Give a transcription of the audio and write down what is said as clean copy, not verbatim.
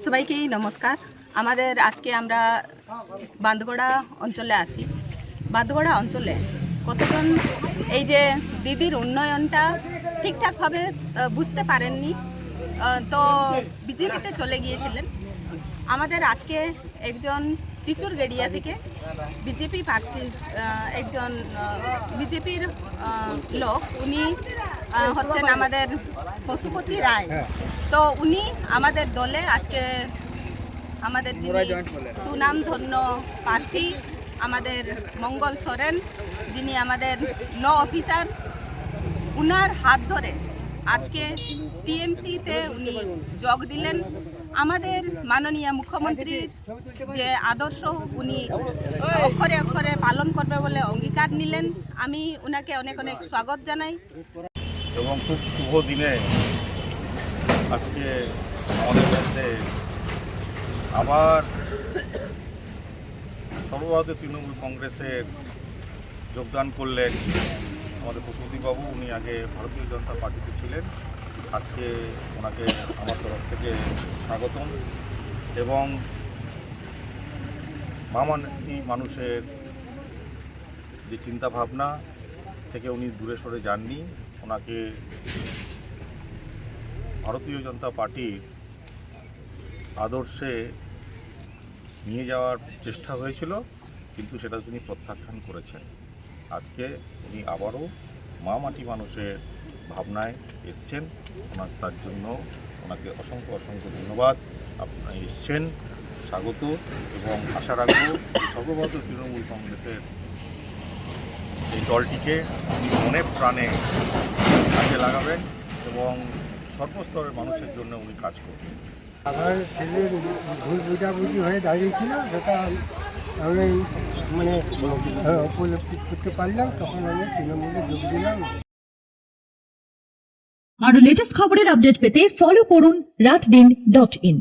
সবাইকে নমস্কার। আমাদের আজকে আমরা বান্দগড়া অঞ্চলে আছি। বান্দগড়া অঞ্চলে কতজন এই যে দিদির উন্নয়নটা ঠিকঠাকভাবে বুঝতে পারেননি, তো বিজেপিতে চলে গিয়েছিলেন। আমাদের আজকে একজন চিচুরগেড়িয়া থেকে বিজেপি প্রার্থী, একজন বিজেপির লোক, উনি হচ্ছেন আমাদের পশুপতি রায়। তো উনি আমাদের দলে আজকে আমাদের যিনি সুনামধন্য প্রার্থী আমাদের মঙ্গল সোরেন, যিনি আমাদের ল অফিসার, উনার হাত ধরে আজকে টিএমসিতে উনি যোগ দিলেন। আমাদের মাননীয় মুখ্যমন্ত্রীর যে আদর্শ উনি অক্ষরে অক্ষরে পালন করবে বলে অঙ্গীকার নিলেন। আমি উনাকে অনেক অনেক স্বাগত জানাই। এবং খুব শুভ দিনে আজকে আমাদের মধ্যে আবার সর্বভারতীয় তৃণমূল কংগ্রেসের যোগদান করলেন আমাদের পশুপতিবাবু। উনি আগে ভারতীয় জনতা পার্টিতে ছিলেন। আজকে ওনাকে আমার তরফ থেকে স্বাগতম। এবং মামাটি মানুষের যে চিন্তাভাবনা থেকে উনি দূরে সরে যাননি, ওনাকে ভারতীয় জনতা পার্টির আদর্শে নিয়ে যাওয়ার চেষ্টা হয়েছিল, কিন্তু সেটা তিনি প্রত্যাখ্যান করেছেন। আজকে উনি আবারও মাটি মানুষের ভাবনায় এসছেন। তার জন্য ওনাকে অসংখ্য অসংখ্য ধন্যবাদ। আপনারা এসছেন, স্বাগত। এবং আশা রাখব সর্বভারতীয় তৃণমূল কংগ্রেসের এই দলটিকে উনি মনে প্রাণে কাজে লাগাবেন এবং সর্বস্তরের মানুষের জন্য উনি কাজ করবেন। আমার ছেলের ভুল বুঝাবুঝি হয়ে দাঁড়িয়েছিল, যেটা আমি উপলব্ধি করতে পারলাম, তখন আমি তৃণমূলে যোগ দিলাম। আরো লেটেস্ট খবরের আপডেট পেতে ফলো করুন রাতদিন.in।